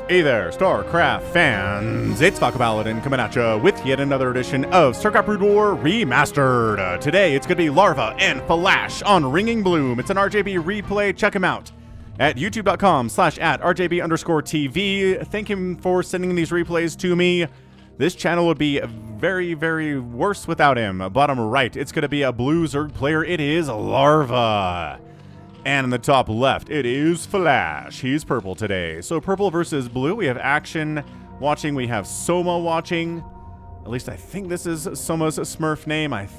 Hey there, StarCraft fans! It's Falcon Paladin coming at you with yet another edition of StarCraft Brood War Remastered. Today, it's going to be Larva and Flash on Ringing Bloom. It's an RJB replay. Check him out at youtube.com/@RJB_TV. Thank him for sending these replays to me. This channel would be very, very worse without him. Bottom right, it's going to be a blue Zerg player. It is Larva. And in the top left, it is Flash. He's purple today. So purple versus blue. We have Action watching. We have Soma watching. At least I think this is Soma's Smurf name. I'm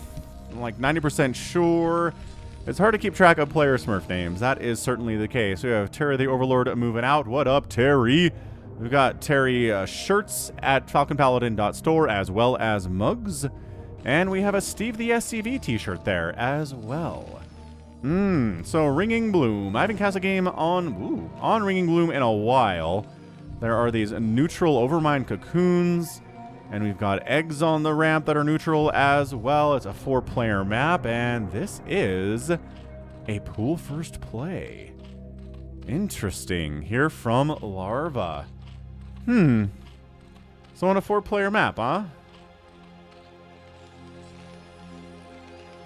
like 90% sure. It's hard to keep track of player Smurf names. That is certainly the case. We have Terry the Overlord moving out. What up, Terry? We've got Terry shirts at falconpaladin.store as well as mugs. And we have a Steve the SCV t-shirt there as well. So Ringing Bloom. I haven't cast a game on Ringing Bloom in a while. There are these neutral Overmind cocoons, and we've got eggs on the ramp that are neutral as well. It's a 4-player map, and this is a pool first play. Interesting. Here from Larva. So on a 4-player map, huh?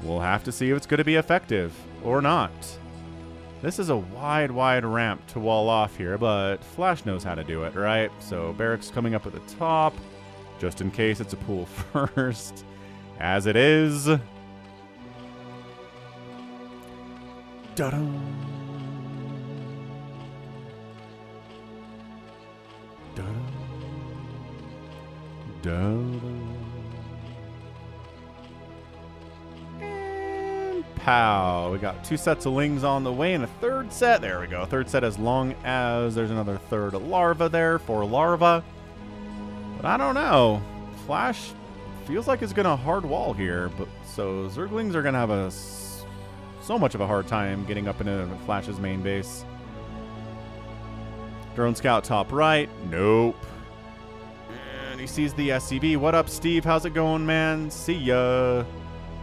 We'll have to see if it's going to be effective or not. This is a wide ramp to wall off here, but Flash knows how to do it, right? So barracks coming up at the top, just in case it's a pool first, as it is. Da-dum. Da-dum. Da-dum. Pow. We got 2 sets of lings on the way and a 3rd set. There we go. 3rd set as long as there's another 3rd larva there for Larva. But I don't know. Flash feels like it's going to hard wall here. But so Zerglings are going to have so much of a hard time getting up into Flash's main base. Drone Scout top right. Nope. And he sees the SCV. What up, Steve? How's it going, man? See ya.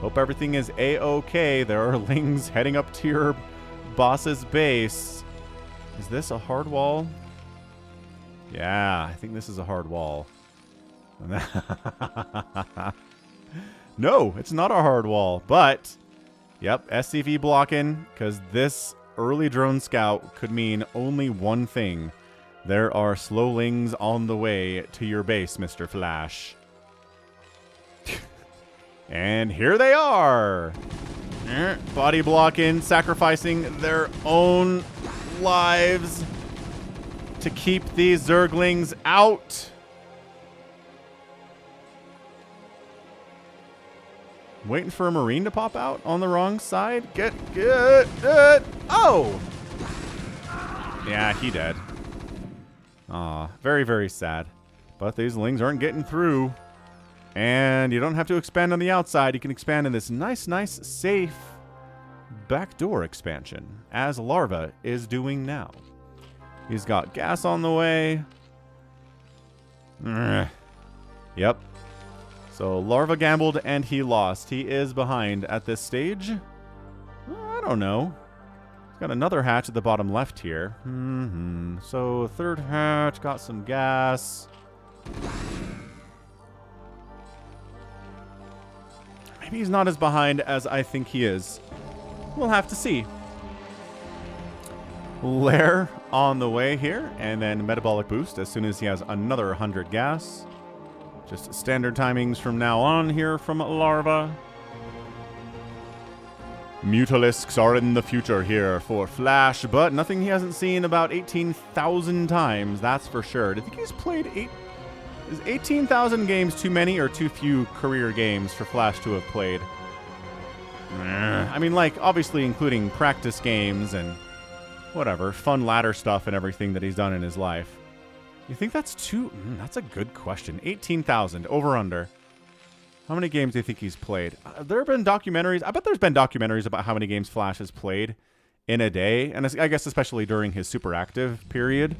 Hope everything is A-OK. There are lings heading up to your boss's base. Is this a hard wall? Yeah, I think this is a hard wall. No, it's not a hard wall. But, yep, SCV blocking, because this early drone scout could mean only one thing. There are slow lings on the way to your base, Mr. Flash. And here they are. Body blocking, sacrificing their own lives to keep these Zerglings out. Waiting for a Marine to pop out on the wrong side. Get. Oh! Yeah, he dead. Aw, very, very sad. But these lings aren't getting through. And you don't have to expand on the outside. You can expand in this nice, safe backdoor expansion, as Larva is doing now. He's got gas on the way. Yep. So Larva gambled and he lost. He is behind at this stage. I don't know. He's got another hatch at the bottom left here. So 3rd hatch, got some gas. Maybe he's not as behind as I think he is. We'll have to see. Lair on the way here, and then metabolic boost as soon as he has another 100 gas. Just standard timings from now on here from Larva. Mutalisks are in the future here for Flash, but nothing he hasn't seen about 18,000 times, that's for sure. Do you think he's played Is 18,000 games too many or too few career games for Flash to have played? I mean, like, obviously including practice games and whatever, fun ladder stuff and everything that he's done in his life. You think that's too... that's a good question. 18,000, over under. How many games do you think he's played? There have been documentaries. I bet there's been documentaries about how many games Flash has played in a day. And I guess especially during his super active period.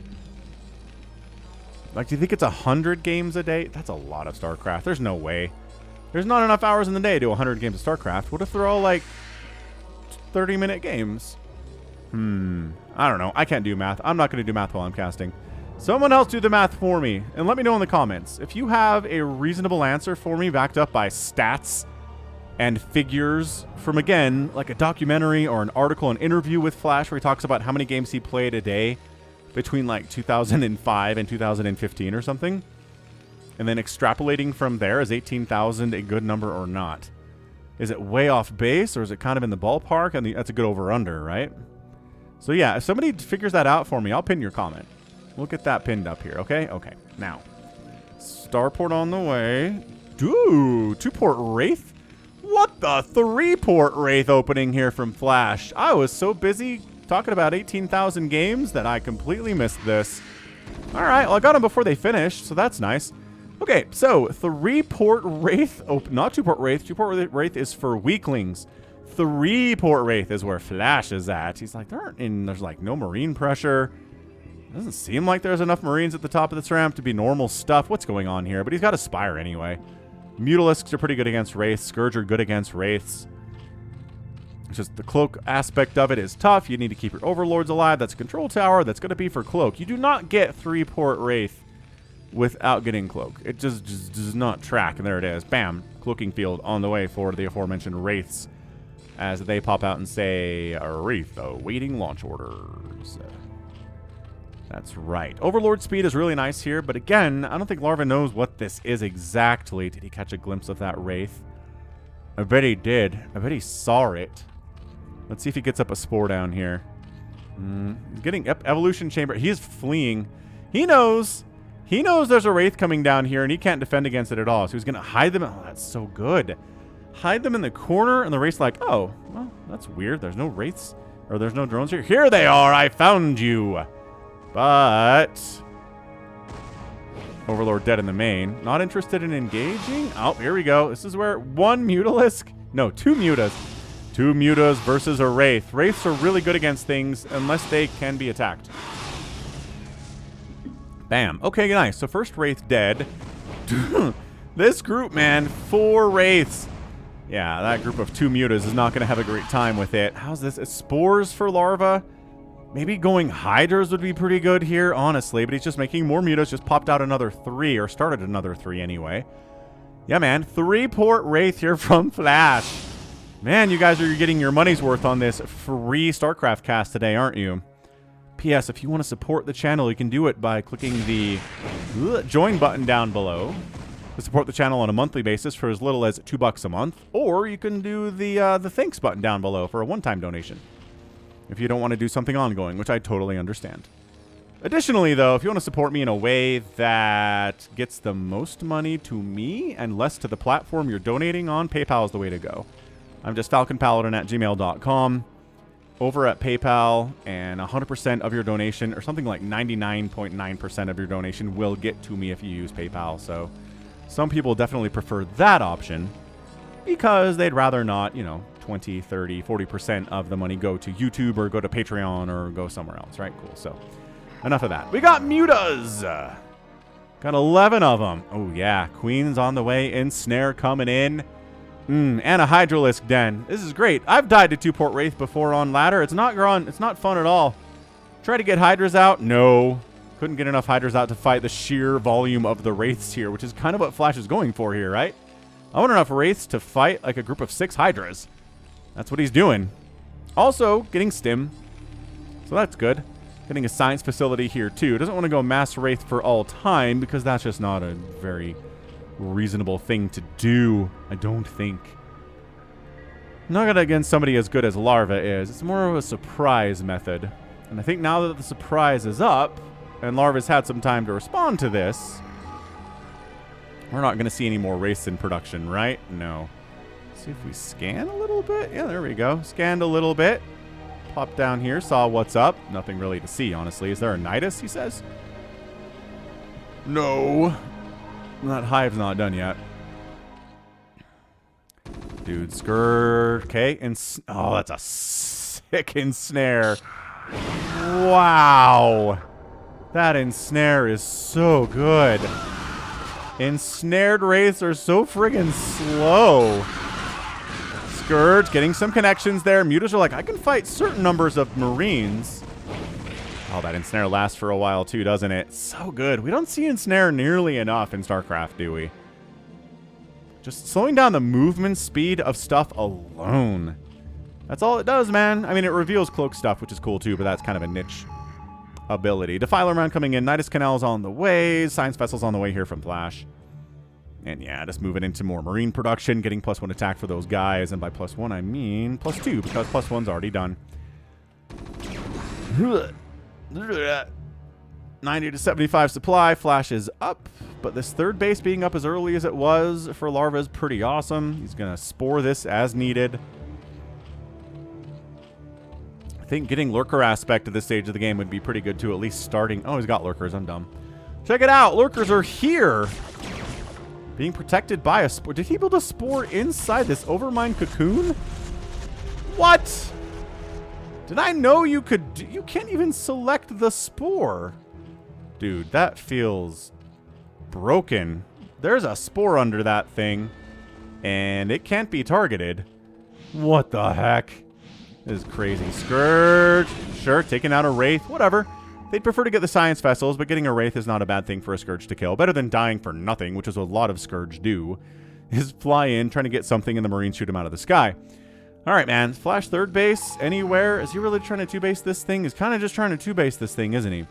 Like, do you think it's 100 games a day? That's a lot of StarCraft. There's no way. There's not enough hours in the day to do 100 games of StarCraft. What if they're all, like, 30-minute games? I don't know. I can't do math. I'm not going to do math while I'm casting. Someone else do the math for me, and let me know in the comments. If you have a reasonable answer for me backed up by stats and figures from, again, like a documentary or an article, an interview with Flash where he talks about how many games he played a day between like 2005 and 2015 or something, and then extrapolating from there, is 18,000 a good number or not? Is it way off base, or is it kind of in the ballpark? And that's a good over-under, right? So yeah, if somebody figures that out for me, I'll pin your comment. We'll get that pinned up here, okay? Okay, now. Starport on the way. Dude, 2-port Wraith? What the 3-port Wraith opening here from Flash? I was so busy talking about 18,000 games that I completely missed this. All right, well, I got them before they finished, so that's nice. Okay, so 3-port Wraith, not 2-port Wraith. 2-port Wraith is for weaklings. 3-port Wraith is where Flash is at. He's like, there's like no marine pressure. Doesn't seem like there's enough Marines at the top of this ramp to be normal stuff. What's going on here? But he's got a Spire anyway. Mutalisks are pretty good against Wraiths. Scourge are good against Wraiths. It's just the Cloak aspect of it is tough. You need to keep your Overlords alive. That's a control tower. That's going to be for Cloak. You do not get 3-port Wraith without getting Cloak. It just does not track. And there it is. Bam. Cloaking field on the way for the aforementioned Wraiths as they pop out and say, Wraith awaiting launch orders. That's right. Overlord speed is really nice here, but again, I don't think Larva knows what this is exactly. Did he catch a glimpse of that Wraith? I bet he did. I bet he saw it. Let's see if he gets up a Spore down here. He's getting Evolution Chamber. He is fleeing. He knows. He knows there's a Wraith coming down here, and he can't defend against it at all. So he's going to hide them. Oh, that's so good. Hide them in the corner, and the Wraith's like, oh, well, that's weird. There's no Wraiths, or there's no drones here. Here they are. I found you. But Overlord dead in the main. Not interested in engaging. Oh, here we go. This is where one Mutalisk. No, 2 Mutas. 2 Mutas versus a Wraith. Wraiths are really good against things unless they can be attacked. Bam. Okay, nice. So first Wraith dead. This group, man. 4 Wraiths. Yeah, that group of 2 Mutas is not going to have a great time with it. How's this? It's Spores for Larva. Maybe going Hydras would be pretty good here, honestly, but he's just making more Mutas. Just popped out another 3, or started another 3 anyway. Yeah, man. 3-port Wraith here from Flash. Man, you guys are getting your money's worth on this free StarCraft cast today, aren't you? P.S. If you want to support the channel, you can do it by clicking the join button down below to support the channel on a monthly basis for as little as $2 a month, or you can do the thanks button down below for a one-time donation if you don't want to do something ongoing, which I totally understand. Additionally, though, if you want to support me in a way that gets the most money to me and less to the platform you're donating on, PayPal is the way to go. I'm just falconpaladin@gmail.com. Over at PayPal, and 100% of your donation, or something like 99.9% of your donation, will get to me if you use PayPal. So some people definitely prefer that option because they'd rather not, 20, 30, 40% of the money go to YouTube or go to Patreon or go somewhere else, right? Cool. So enough of that. We got Mutas. Got 11 of them. Oh, yeah. Queen's on the way. Ensnare coming in. And a Hydralisk Den. This is great. I've died to 2-port Wraith before on ladder. It's not fun at all. Try to get Hydras out. No. Couldn't get enough Hydras out to fight the sheer volume of the Wraiths here, which is kind of what Flash is going for here, right? I want enough Wraiths to fight like a group of 6 Hydras. That's what he's doing. Also, getting Stim. So that's good. Getting a science facility here, too. Doesn't want to go Mass Wraith for all time because that's just not a very reasonable thing to do, I don't think. Not gonna against somebody as good as Larva is. It's more of a surprise method. And I think now that the surprise is up, and Larva's had some time to respond to this, we're not gonna see any more Wraiths in production, right? No. Let's see if we scan a little bit. Yeah, there we go. Scanned a little bit. Popped down here, saw what's up. Nothing really to see, honestly. Is there a Nidus, he says? No. That hive's not done yet. Dude, Scourge. Okay. Oh, that's a sick ensnare. Wow. That ensnare is so good. Ensnared Wraiths are so friggin' slow. Scourge getting some connections there. Mutas are like, I can fight certain numbers of Marines. Oh, that ensnare lasts for a while too, doesn't it? So good. We don't see ensnare nearly enough in StarCraft, do we? Just slowing down the movement speed of stuff alone. That's all it does, man. I mean, it reveals cloak stuff, which is cool too, but that's kind of a niche ability. Defiler round coming in. Nidus Canal's on the way. Science Vessel's on the way here from Flash. And yeah, just moving into more Marine production, getting +1 attack for those guys. And by +1, I mean +2, because +1's already done. 90 to 75 supply. Flash is up. But this third base being up as early as it was for Larva is pretty awesome. He's going to spore this as needed. I think getting lurker aspect at this stage of the game would be pretty good too, at least starting. Oh, he's got lurkers. I'm dumb. Check it out. Lurkers are here. Being protected by a spore. Did he build a spore inside this Overmind cocoon? What? Did I know you could? You can't even select the spore. Dude, that feels broken. There's a spore under that thing, and it can't be targeted. What the heck? This is crazy. Scourge. Sure, taking out a Wraith. Whatever. They'd prefer to get the Science Vessels, but getting a Wraith is not a bad thing for a Scourge to kill. Better than dying for nothing, which is what a lot of Scourge do. Is fly in, trying to get something, and the Marines shoot him out of the sky. Alright, man. Flash third base anywhere. Is he really trying to two-base this thing? He's kind of just trying to two-base this thing, isn't he?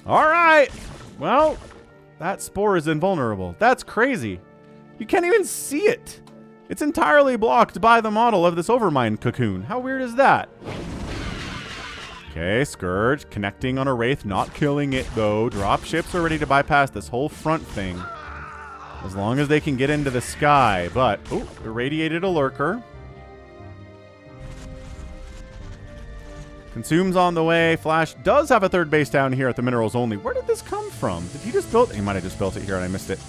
Alright! Well, that spore is invulnerable. That's crazy. You can't even see it. It's entirely blocked by the model of this Overmind cocoon. How weird is that? Okay, Scourge connecting on a Wraith, not killing it though. Dropships are ready to bypass this whole front thing. As long as they can get into the sky. But, oh, irradiated a lurker. Consumes on the way. Flash does have a third base down here at the minerals only. Where did this come from? Did he just build it? He might have just built it here and I missed it.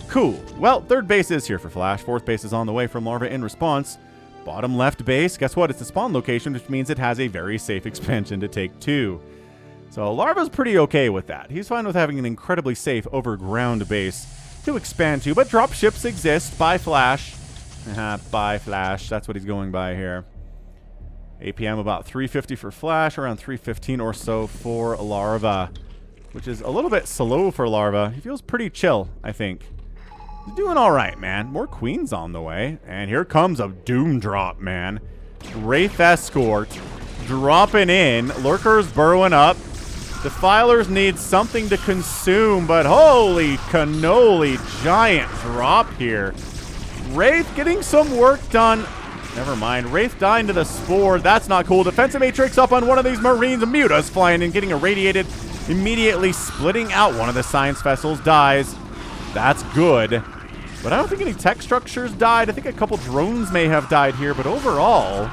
Cool. Well, third base is here for Flash. Fourth base is on the way from Larva in response. Bottom left base. Guess what? It's the spawn location, which means it has a very safe expansion to take two. So Larva's pretty okay with that. He's fine with having an incredibly safe overground base to expand to. But dropships exist by Flash. By Flash. That's what he's going by here. APM about 350 for Flash, around 315 or so for Larva, which is a little bit slow for Larva. He feels pretty chill, I think. He's doing all right, man. More queens on the way. And here comes a Doom drop, man. Wraith Escort dropping in. Lurkers burrowing up. Defilers need something to consume, but holy cannoli, giant drop here. Wraith getting some work done. Never mind. Wraith dying to the spore. That's not cool. Defensive Matrix up on one of these Marines. Muta's flying in, getting irradiated. Immediately splitting out one of the Science Vessels. Dies. That's good. But I don't think any tech structures died. I think a couple drones may have died here. But overall,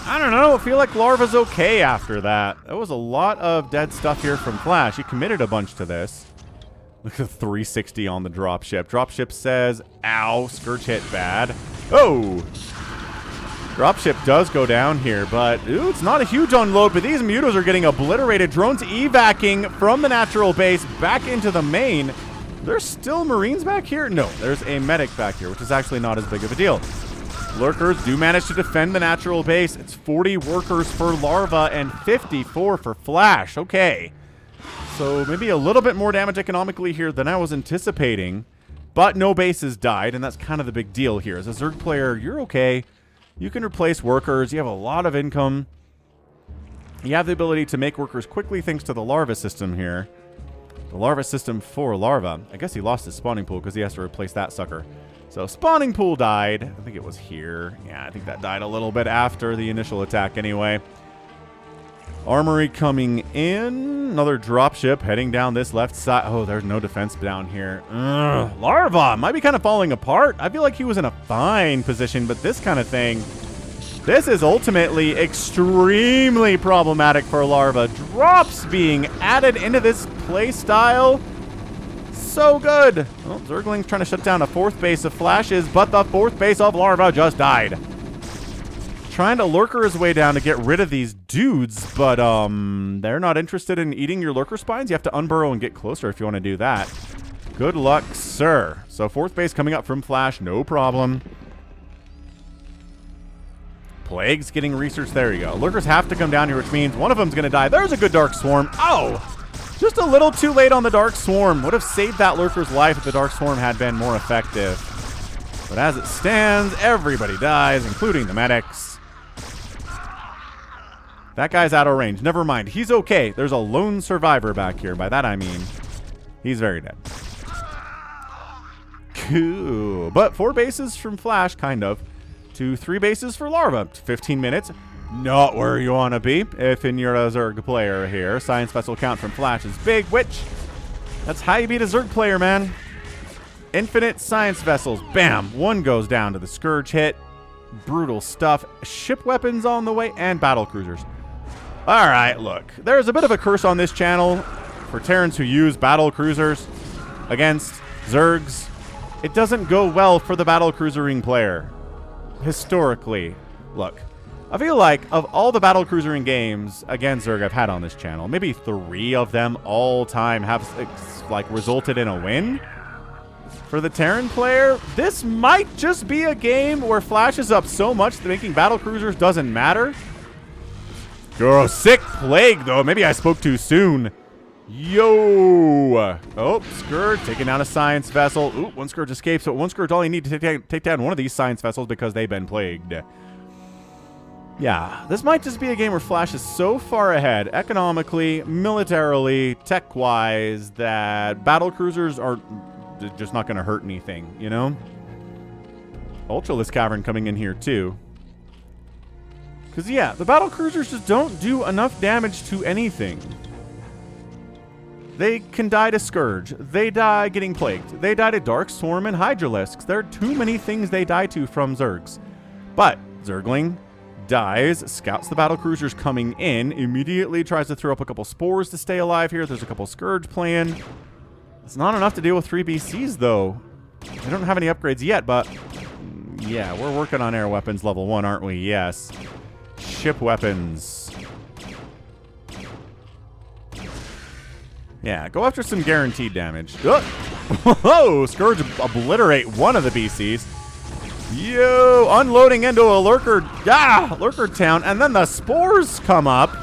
I don't know. I feel like Larva's okay after that. That was a lot of dead stuff here from Flash. He committed a bunch to this. Look at the 360 on the dropship. Dropship says, ow, Scourge hit bad. Oh! Dropship does go down here, but ooh, it's not a huge unload, but these mutos are getting obliterated. Drones evacing from the natural base back into the main. There's still Marines back here? No, there's a medic back here, which is actually not as big of a deal. Lurkers do manage to defend the natural base. It's 40 workers for Larva and 54 for Flash. Okay. So maybe a little bit more damage economically here than I was anticipating. But no bases died, and that's kind of the big deal here. As a Zerg player, you're okay. You can replace workers. You have a lot of income. You have the ability to make workers quickly thanks to the Larva system here. The Larva system for Larva. I guess he lost his spawning pool because he has to replace that sucker. So spawning pool died. I think it was here. Yeah, I think that died a little bit after the initial attack anyway. Armory coming in. Another dropship heading down this left side. Oh, there's no defense down here. Ugh. Larva might be kind of falling apart. I feel like he was in a fine position, but this kind of thing, this is ultimately extremely problematic for Larva. Drops being added into this play style. So good. Well, Zergling's trying to shut down a fourth base of Flashes, but the fourth base of Larva just died. Trying to lurker his way down to get rid of these dudes, but they're not interested in eating your lurker spines. You have to unburrow and get closer if you want to do that. Good luck, sir. So fourth base coming up from Flash, no problem. Plague's getting researched. There you go. Lurkers have to come down here, which means one of them's going to die. There's a good Dark Swarm. Oh! Just a little too late on the Dark Swarm. Would have saved that Lurker's life if the Dark Swarm had been more effective. But as it stands, everybody dies, including the medics. That guy's out of range. Never mind. He's okay. There's a lone survivor back here. By that I mean he's very dead. Cool. But 4 bases from Flash, kind of, to 3 bases for Larva. 15 minutes. Not where you want to be if you're a Zerg player here. Science vessel count from Flash is big, which that's how you beat a Zerg player, man. Infinite science vessels. Bam. 1 goes down to the Scourge hit. Brutal stuff. Ship weapons on the way and battle cruisers. All right, look. There's a bit of a curse on this channel for Terrans who use battle cruisers against Zergs. It doesn't go well for the battle cruisering player. Historically. Look. I feel like of all the battle cruisering games against Zerg I've had on this channel, maybe 3 of them all time have like resulted in a win. For the Terran player, this might just be a game where Flash is up so much that making battle cruisers doesn't matter. Oh, sick Plague though. Maybe I spoke too soon. Yo! Oh, Scourge taking down a science vessel. Ooh, 1 Scourge escapes, but 1 Scourge all you need to take down one of these science vessels because they've been plagued. Yeah, this might just be a game where Flash is so far ahead, economically, militarily, tech-wise, that battle cruisers are just not going to hurt anything, you know? Ultralisk Cavern coming in here, too. Because, yeah, the battle cruisers just don't do enough damage to anything. They can die to Scourge. They die getting plagued. They die to Dark Swarm and Hydralisks. There are too many things they die to from Zergs. But Zergling dies, scouts the battle cruisers coming in, immediately tries to throw up a couple spores to stay alive here. There's a couple Scourge playing. It's not enough to deal with 3 BCs, though. I don't have any upgrades yet, but yeah, we're working on air weapons level 1, aren't we? Yes. Ship weapons. Yeah, go after some guaranteed damage. Oh! Whoa! Scourge obliterate one of the BCs. Yo! Unloading into a Lurker town, and then the spores come up.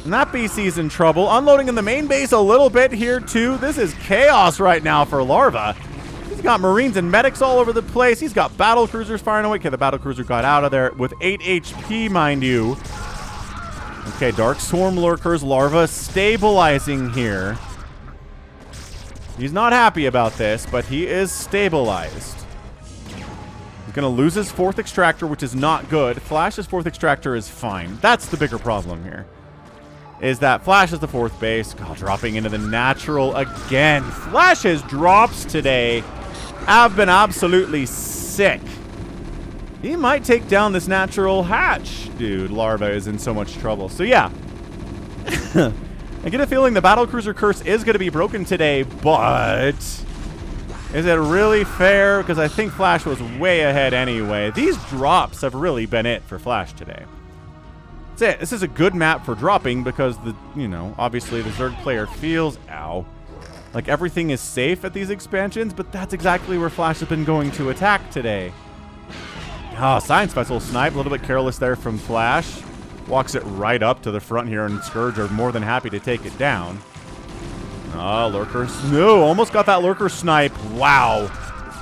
And that BC's in trouble. Unloading in the main base a little bit here, too. This is chaos right now for Larva. He's got Marines and medics all over the place. He's got battle cruisers firing away. Okay, the battle cruiser got out of there with 8 HP, mind you. Okay, Dark Swarm Lurkers, Larva stabilizing here. He's not happy about this, but he is stabilized. He's going to lose his 4th extractor, which is not good. Flash's 4th extractor is fine. That's the bigger problem here. Is that Flash is the 4th base. God, dropping into the natural again. Flash's drops today have been absolutely sick. He might take down this natural hatch. Dude, Larva is in so much trouble. So yeah. I get a feeling the battlecruiser curse is going to be broken today, but is it really fair? Because I think Flash was way ahead anyway. These drops have really been it for Flash today. That's it. This is a good map for dropping because obviously the Zerg player feels, like everything is safe at these expansions, but that's exactly where Flash has been going to attack today. Science Vessel snipe, a little bit careless there from Flash. Walks it right up to the front here, and Scourge are more than happy to take it down. Lurkers. No, almost got that Lurker snipe. Wow.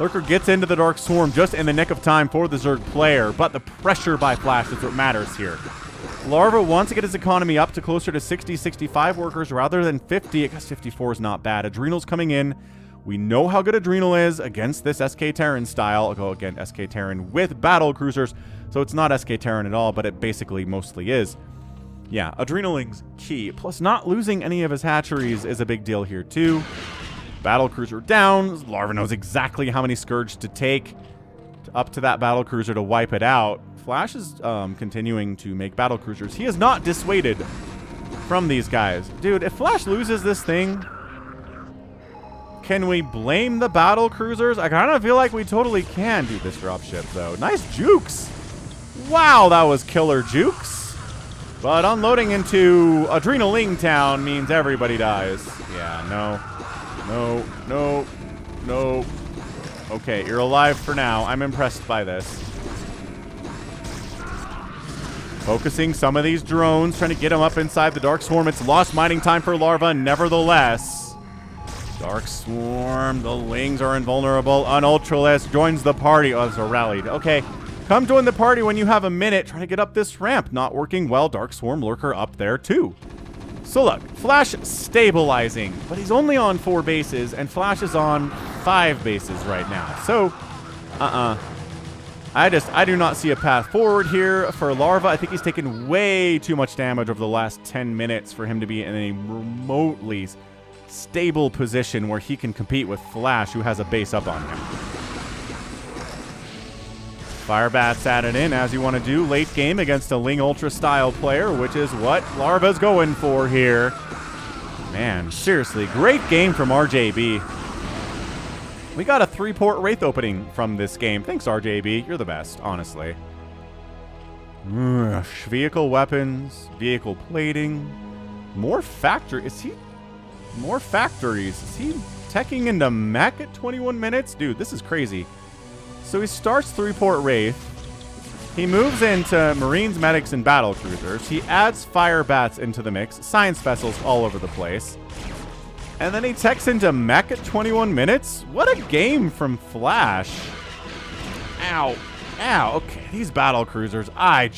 Lurker gets into the Dark Swarm just in the nick of time for the Zerg player, but the pressure by Flash is what matters here. Larva wants to get his economy up to closer to 60, 65 workers rather than 50. I guess 54 is not bad. Adrenal's coming in. We know how good Adrenal is against this SK Terran style. I'll go again, SK Terran with battle cruisers. So it's not SK Terran at all, but it basically mostly is. Yeah, Adrenaling's key. Plus, not losing any of his hatcheries is a big deal here, too. Battle cruiser down. Larva knows exactly how many Scourge to take up to that battle cruiser to wipe it out. Flash is continuing to make battle cruisers. He is not dissuaded from these guys. Dude, if Flash loses this thing, can we blame the battle cruisers? I kind of feel like we totally can do this dropship, though. Nice jukes. Wow, that was killer jukes. But unloading into Adrenaling Town means everybody dies. Yeah, no. Okay, you're alive for now. I'm impressed by this. Focusing some of these drones, trying to get them up inside the Dark Swarm. It's lost mining time for Larva, nevertheless. Dark Swarm, the Lings are invulnerable. An Ultralisk joins the party. Oh, it's a rallied. Okay, come join the party when you have a minute. Trying to get up this ramp. Not working well. Dark Swarm Lurker up there, too. So look, Flash stabilizing, but he's only on 4 bases, and Flash is on 5 bases right now. So, I do not see a path forward here for Larva. I think he's taken way too much damage over the last 10 minutes for him to be in a remotely stable position where he can compete with Flash, who has a base up on him. Firebat's added in, as you want to do late game against a Ling Ultra style player, which is what Larva's going for here. Man, seriously, great game from RJB. We got a 3-port Wraith opening from this game. Thanks, RJB. You're the best, honestly. Vehicle weapons, vehicle plating, more factory. More factories? Is he teching into mech at 21 minutes? Dude, this is crazy. So he starts 3-port Wraith. He moves into Marines, Medics, and Battle Cruisers. He adds Firebats into the mix. Science vessels all over the place. And then he techs into mech at 21 minutes? What a game from Flash. Ow. Ow. Okay, these Battle Cruisers, I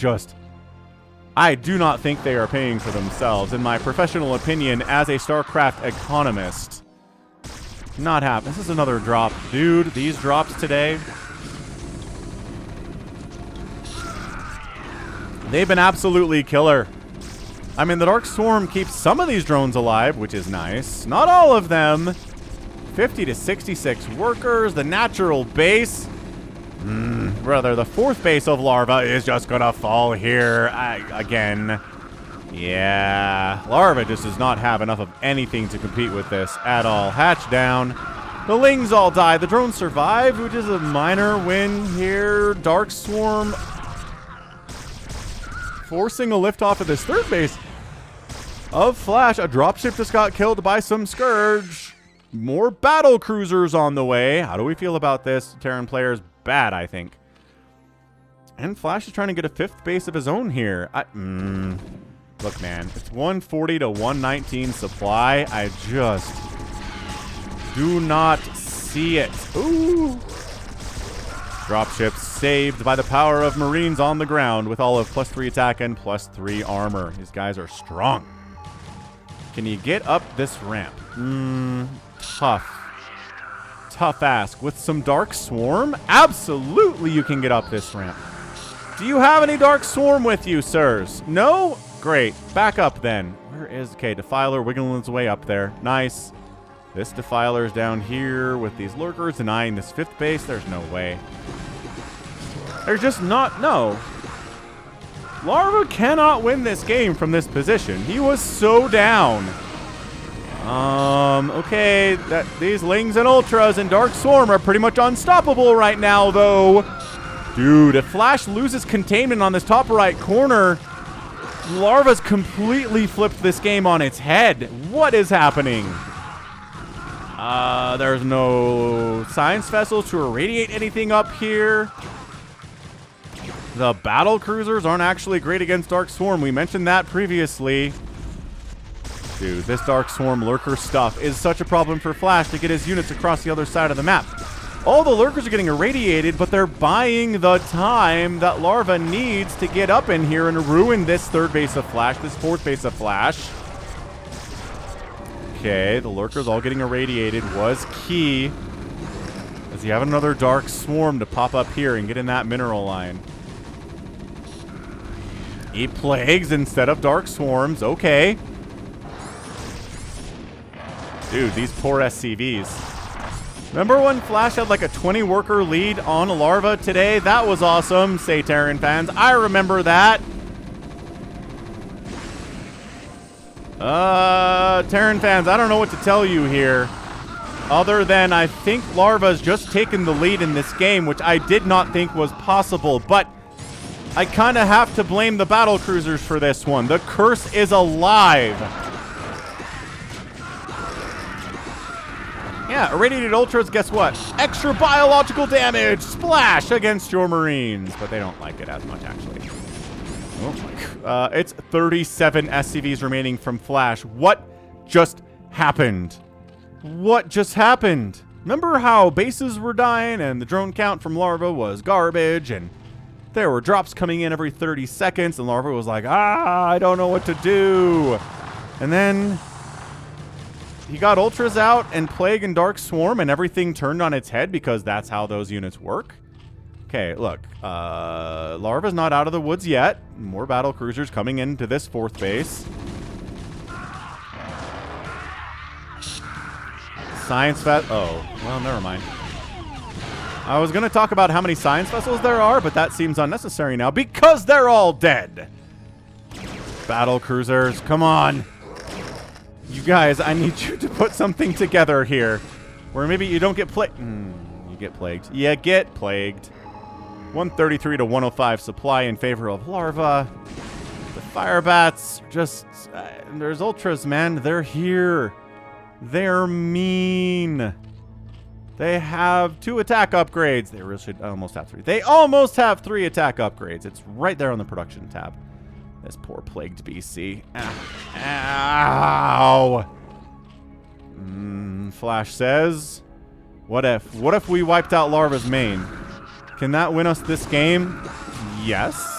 do not think they are paying for themselves. In my professional opinion, as a StarCraft economist, not happening. This is another drop. Dude, these drops today, they've been absolutely killer. I mean, the Dark Swarm keeps some of these drones alive, which is nice. Not all of them. 50 to 66 workers. The natural base. Brother, the 4th base of Larva is just gonna fall here again. Yeah. Larva just does not have enough of anything to compete with this at all. Hatch down. The Lings all die. The drones survive, which is a minor win here. Dark Swarm forcing a liftoff of this 3rd base of Flash. A dropship just got killed by some Scourge. More battle cruisers on the way. How do we feel about this? Terran players, bad, I think. And Flash is trying to get a 5th base of his own here. Look, man, it's 140 to 119 supply. I just do not see it. Ooh. Dropships saved by the power of Marines on the ground with all of +3 attack and +3 armor. These guys are strong. Can you get up this ramp? Tough. Tough ask. With some Dark Swarm? Absolutely you can get up this ramp. Do you have any Dark Swarm with you, sirs? No? Great. Back up then. Where is... Okay, Defiler wiggling his way up there. Nice. This Defiler's down here with these Lurkers denying this 5th base. There's no way. There's just not... No. Larva cannot win this game from this position. He was so down. Okay. These Lings and Ultras and Dark Swarm are pretty much unstoppable right now, though. Dude, if Flash loses containment on this top right corner, Larva's completely flipped this game on its head. What is happening? There's no science vessels to irradiate anything up here. The battle cruisers aren't actually great against Dark Swarm. We mentioned that previously. Dude, this Dark Swarm lurker stuff is such a problem for Flash to get his units across the other side of the map. All the lurkers are getting irradiated, but they're buying the time that Larva needs to get up in here and ruin this 3rd base of Flash, this 4th base of Flash. Okay, the lurkers all getting irradiated was key. Does he have another Dark Swarm to pop up here and get in that mineral line? He plagues instead of Dark Swarms. Okay. Dude, these poor SCVs. Remember when Flash had like a 20-worker lead on Larva today? That was awesome, say Terran fans. I remember that. Terran fans, I don't know what to tell you here. Other than I think Larva's just taken the lead in this game, which I did not think was possible. But I kind of have to blame the battle cruisers for this one. The curse is alive. Yeah, irradiated ultras, guess what? Extra biological damage! Splash against your Marines. But they don't like it as much, actually. Oh my god. It's 37 SCVs remaining from Flash. What just happened? What just happened? Remember how bases were dying and the drone count from Larva was garbage and there were drops coming in every 30 seconds and Larva was like, I don't know what to do. And then he got Ultras out and Plague and Dark Swarm and everything turned on its head because that's how those units work. Okay, look. Larva's not out of the woods yet. More battle cruisers coming into this 4th base. Science Fest. Oh, well, never mind. I was going to talk about how many science vessels there are, but that seems unnecessary now because they're all dead. Battle cruisers, come on. You guys, I need you to put something together here. Where maybe you don't get plagued. You get plagued. You get plagued. 133 to 105 supply in favor of Larva. The fire bats just... there's Ultras, man. They're here. They're mean. They have 2 attack upgrades. They really should almost have 3. They almost have 3 attack upgrades. It's right there on the production tab. This poor plagued BC. Ow. Flash says, what if we wiped out Larva's main? Can that win us this game? Yes.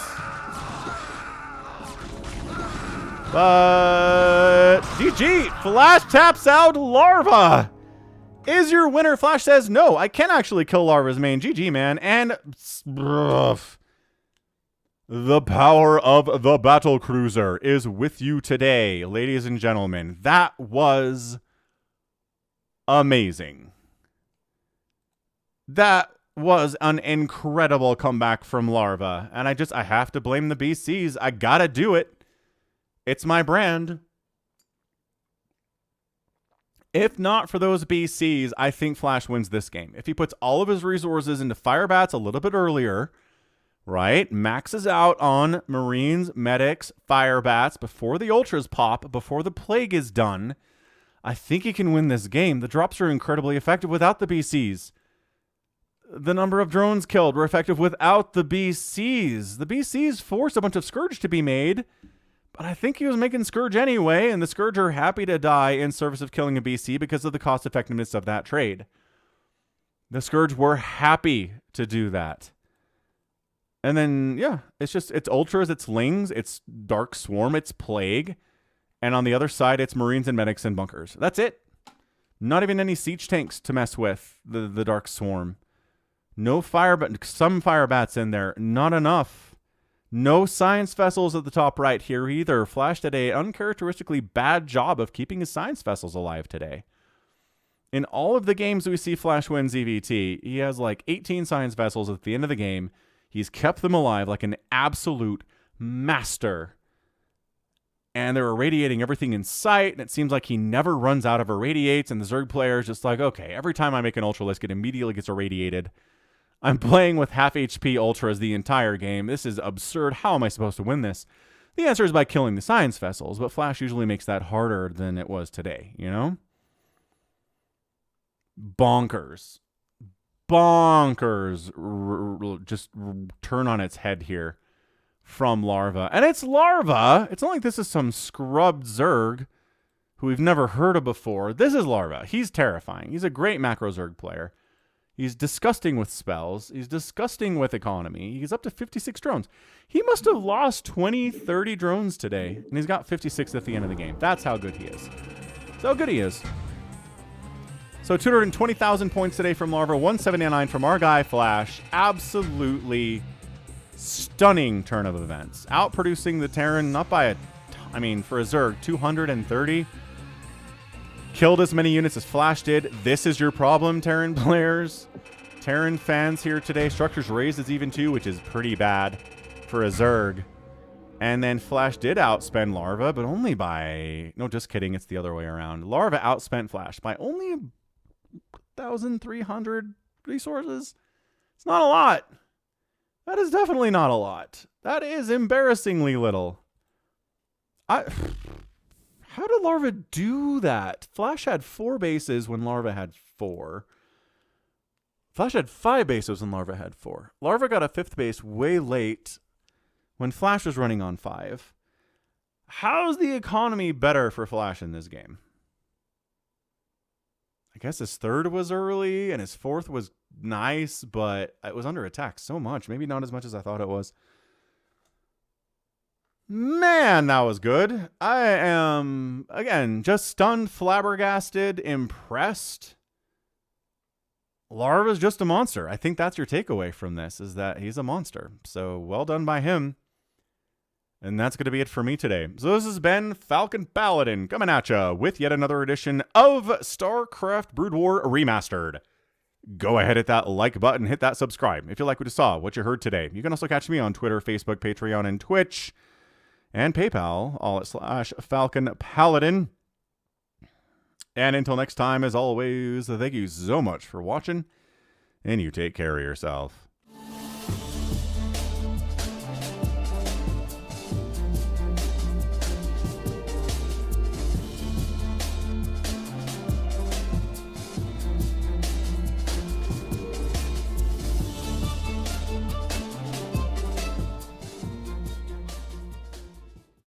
But GG, Flash taps out Larva. Is your winner? Flash says, no, I can actually kill Larva's main. GG, man. And the power of the battle cruiser is with you today, ladies and gentlemen. That was amazing. That was an incredible comeback from Larva. And I have to blame the BCs. I gotta do it. It's my brand. If not for those BCs, I think Flash wins this game. If he puts all of his resources into Firebats a little bit earlier, right? Maxes out on Marines, Medics, Firebats before the Ultras pop, before the Plague is done, I think he can win this game. The drops are incredibly effective without the BCs. The number of drones killed were effective without the BCs. The BCs forced a bunch of Scourge to be made, but I think he was making Scourge anyway, and the Scourge are happy to die in service of killing a BC because of the cost effectiveness of that trade. The Scourge were happy to do that. And then, yeah, it's Ultras, it's Lings, it's Dark Swarm, it's Plague, and on the other side, it's Marines and Medics and Bunkers. That's it. Not even any siege tanks to mess with the Dark Swarm. No some fire bats in there, not enough. No science vessels at the top right here either. Flash did an uncharacteristically bad job of keeping his science vessels alive today. In all of the games we see Flash win ZVT, he has like 18 science vessels at the end of the game. He's kept them alive like an absolute master. And they're irradiating everything in sight, and it seems like he never runs out of irradiates, and the Zerg player is just like, okay, every time I make an Ultralisk, it immediately gets irradiated. I'm playing with half HP Ultras the entire game. This is absurd. How am I supposed to win this? The answer is by killing the science vessels, but Flash usually makes that harder than it was today, you know? Bonkers. Bonkers. Just turn on its head here from Larva. And it's Larva. It's not like this is some scrubbed Zerg who we've never heard of before. This is Larva. He's terrifying. He's a great macro Zerg player. He's disgusting with spells. He's disgusting with economy. He's up to 56 drones. He must have lost 20, 30 drones today, and he's got 56 at the end of the game. That's how good he is. That's how good he is. So 220,000 points today from Larva, 179 from our guy Flash. Absolutely stunning turn of events. Outproducing the Terran, not by for a Zerg, 230. Killed as many units as Flash did. This is your problem, Terran players. Terran fans here today. Structures raised is even 2, which is pretty bad for a Zerg. And then Flash did outspend Larva, but only by... No, just kidding. It's the other way around. Larva outspent Flash by only 1,300 resources. It's not a lot. That is definitely not a lot. That is embarrassingly little. How did Larva do that? Flash had 4 bases when Larva had 4. Flash had 5 bases when Larva had 4. Larva got a 5th base way late when Flash was running on 5. How's the economy better for Flash in this game? I guess his 3rd was early and his 4th was nice, but it was under attack so much. Maybe not as much as I thought it was. Man, that was good. I am, again, just stunned, flabbergasted, impressed. Larva's just a monster. I think that's your takeaway from this, is that he's a monster. So well done by him. And that's going to be it for me today. So this has been Falcon Paladin coming at ya with yet another edition of StarCraft Brood War Remastered. Go ahead, hit that like button, hit that subscribe if you like what you saw, what you heard today. You can also catch me on Twitter, Facebook, Patreon, and Twitch, and PayPal, all at /Falcon Paladin. And until next time, as always, thank you so much for watching, and you take care of yourself.